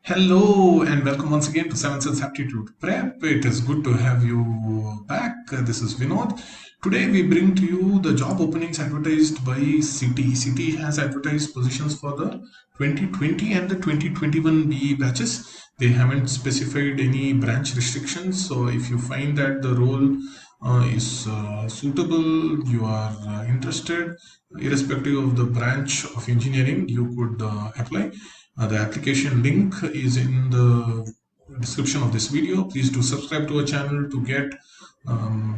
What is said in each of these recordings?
Hello and welcome once again to Seven Sense Aptitude Prep. It is good to have you back. This is Vinod. Today we bring to you the job openings advertised by City. City has advertised positions for the 2020 and the 2021 BE batches. They haven't specified any branch restrictions. So if you find that the role is suitable, you are interested, irrespective of the branch of engineering, you could apply. The application link is in the description of this video. Please do subscribe to our channel to get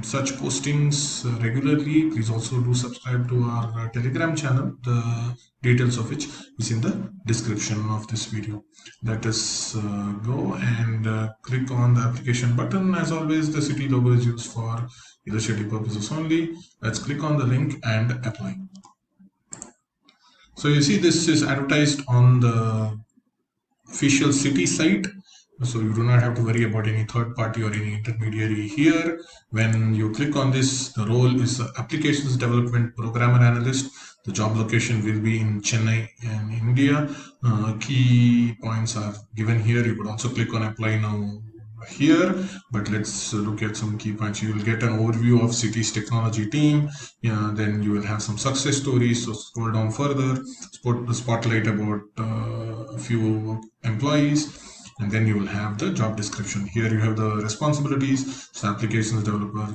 such postings regularly. Please also do subscribe to our Telegram channel, the details of which is in the description of this video. Let us go and click on the application button. As always, the City logo is used for illustrative purposes only. Let's click on the link and apply. So you see this is advertised on the official City site, so you do not have to worry about any third party or any intermediary here. When you click on this, the role is applications development programmer analyst. The job location will be in Chennai in India. Key points are given here. You could also click on apply now here, but let's look at some key points. You will get an overview of City's technology team. Then you will have some success stories. So scroll down further, spotlight about a few employees, and then you will have the job description. Here you have the responsibilities. So applications developer,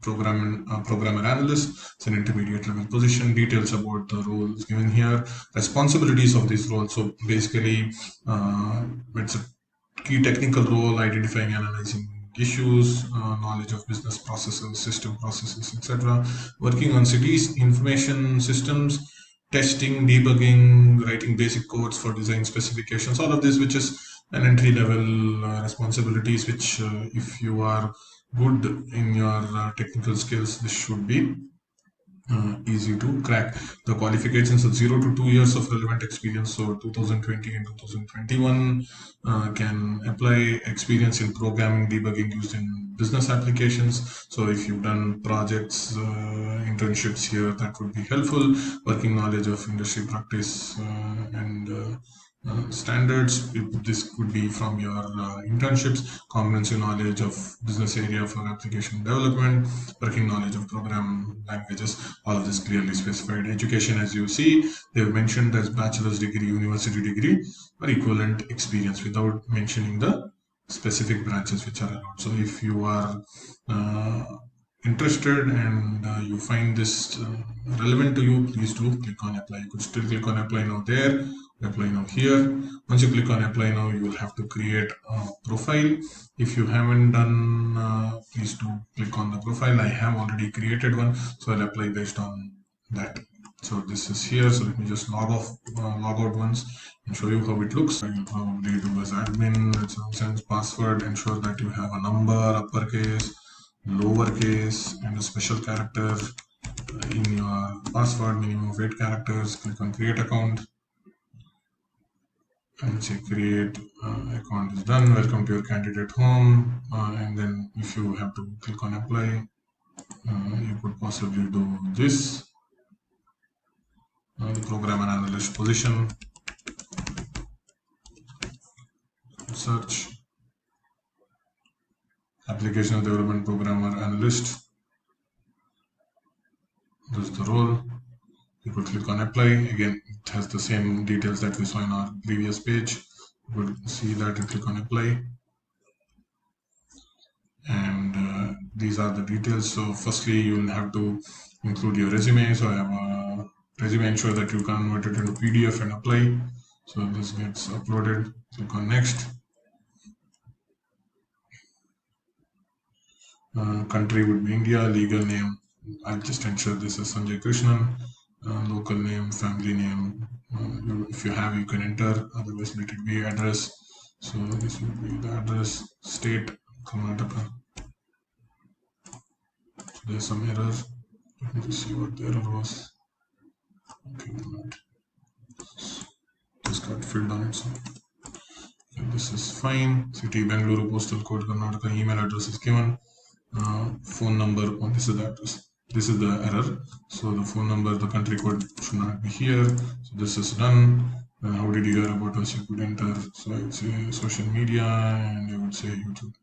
programmer analyst. It's an intermediate level position. Details about the roles given here. Responsibilities of this role. So basically, it's a key technical role, identifying, analyzing issues, knowledge of business processes, system processes, etc. Working on City's information systems, testing, debugging, writing basic codes for design specifications, all of this, which is an entry level responsibilities, which if you are good in your technical skills, this should be easy to crack. The qualifications are 0 to 2 years of relevant experience. So 2020 and 2021 can apply experience in programming, debugging used in business applications. So if you've done projects, internships here, that would be helpful. Working knowledge of industry practice and standards. This could be from your internships. Comprehensive knowledge of business area for application development, working knowledge of program languages, all of this clearly specified. Education, as you see, they've mentioned as bachelor's degree, university degree, or equivalent experience without mentioning the specific branches which are allowed. So if you are interested and you find this relevant to you, please do click on apply. You could still click on apply now there, apply now here. Once you click on apply now, you will have to create a profile. If you haven't done, please do click on the profile. I have already created one, so I'll apply based on that. So this is here. So let me just log out once and show you how it looks. I will probably do as admin. Let's send password. Ensure that you have a number, uppercase, lowercase, and a special character in your password. Minimum of 8 characters. Click on create account and say create account is done. Welcome to your candidate home. And then if you have to click on apply, you could possibly do this. The program and analyst position, search, application development programmer analyst. This is the role. You could click on apply. Again, it has the same details that we saw in our previous page. You would see that and click on apply. And these are the details. So firstly, you will have to include your resume. So I have a resume. Ensure that you convert it into PDF and apply. So this gets uploaded. Click on next. Country would be India. Legal name, I'll just ensure this is Sanjay Krishnan. Local name, family name, if you have, you can enter. Otherwise, let it be address. So this would be the address. State, Karnataka. So there's some error. Let me just see what the error was. Okay, this got filled on its own. Okay, this is fine. City, Bangalore, postal code, Karnataka. Email address is given. Phone number, this is the address. This is the error. So the phone number, the country code should not be here. So this is done. How did you hear about us? You could enter, so I would say social media, and I would say YouTube.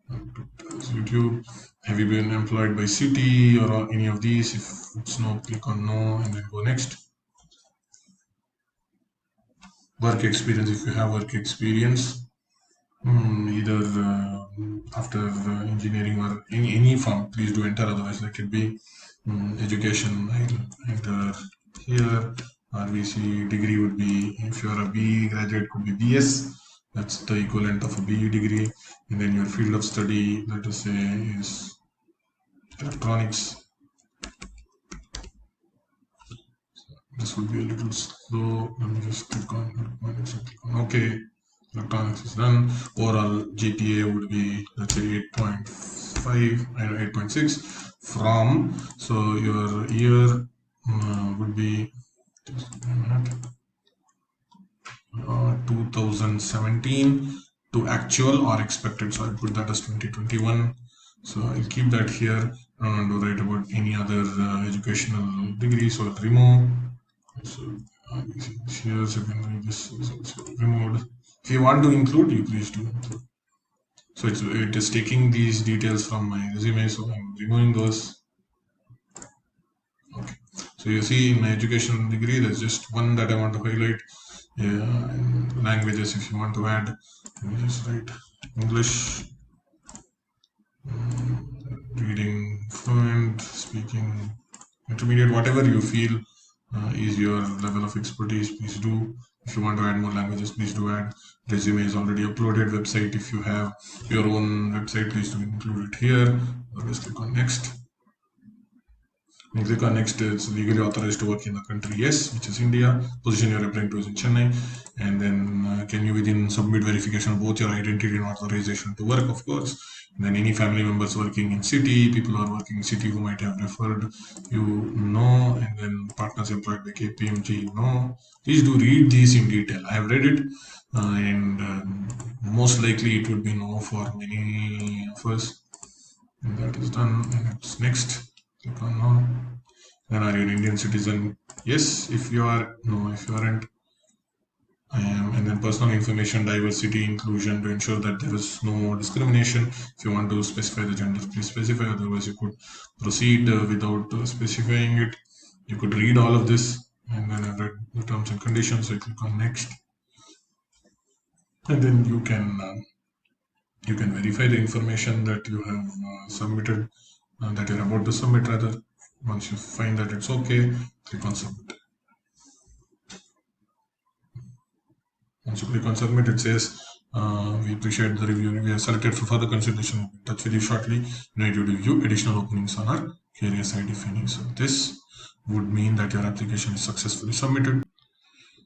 YouTube. Have you been employed by City or any of these? If it's no, click on no and then go next. Work experience, if you have work experience, either after engineering or any firm, please do enter. Otherwise, there could be education. I'll enter here. RVC degree would be, if you're a BE graduate, could be BS. That's the equivalent of a BE degree. And then your field of study, let us say, is electronics. This would be a little slow. Let me just click on OK. Electronics is done. Overall GPA would be, let's say, 8.5, 8.6 from. So your year would be 2017 to actual or expected. So I'll put that as 2021. So I'll keep that here. I don't want to write about any other educational degree. So I'll remove. So here secondary, this is also removed. If you want to include, you please do include. So it is taking these details from my resume, so I'm removing those. Okay. So you see in my educational degree, there's just one that I want to highlight. Yeah, and languages, if you want to add, let me just write English, reading fluent, speaking intermediate, whatever you feel is your level of expertise, please do. If you want to add more languages, please do add. Resume is already uploaded. Website, if you have your own website, please do include it here. Always click on next. When you click on next, it's legally authorized to work in the country, yes, which is India. Position you're applying to is in Chennai. And then can you within submit verification of both your identity and authorization to work, of course. And then any family members working in city, people who are working in city who might have referred you, no. And then partners employed by KPMG, no. Please do read these in detail. I have read it, and most likely it would be no for many of us. And that is done. And it's next. Click on no. Then are you an Indian citizen? Yes. If you are, no. If you aren't, I am. And then personal information, diversity, inclusion, to ensure that there is no discrimination. If you want to specify the gender, please specify. Otherwise, you could proceed without specifying it. You could read all of this, and then I read the terms and conditions. So you click on next, and then you can verify the information that you have submitted, that you're about to submit rather. Once you find that it's okay, click on submit. Once you click on submit, it says we appreciate the review. We are selected for further consideration. We'll be in touch with you shortly. Ready to review additional openings on our career site if any. So this would mean that your application is successfully submitted.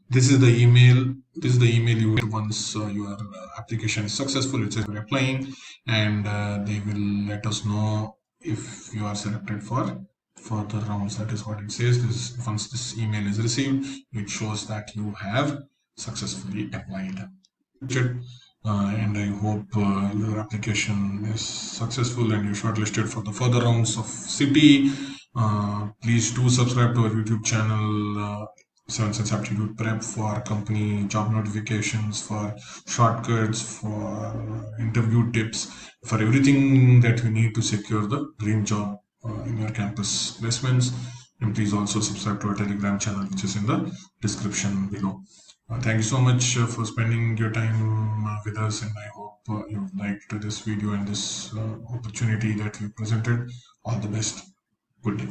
This is the email. This is the email you get once your application is successful. It says you're applying, and they will let us know if you are selected for further rounds. That is what it says. Once this email is received, it shows that you have successfully applied. And I hope your application is successful and you're shortlisted for the further rounds of City. Please do subscribe to our YouTube channel, 7sense Aptitude Prep, for company job notifications, for shortcuts, for interview tips, for everything that you need to secure the dream job in your campus placements. And please also subscribe to our Telegram channel, which is in the description below. Thank you so much for spending your time with us, and I hope you liked this video and this opportunity that we presented. All the best. Good day.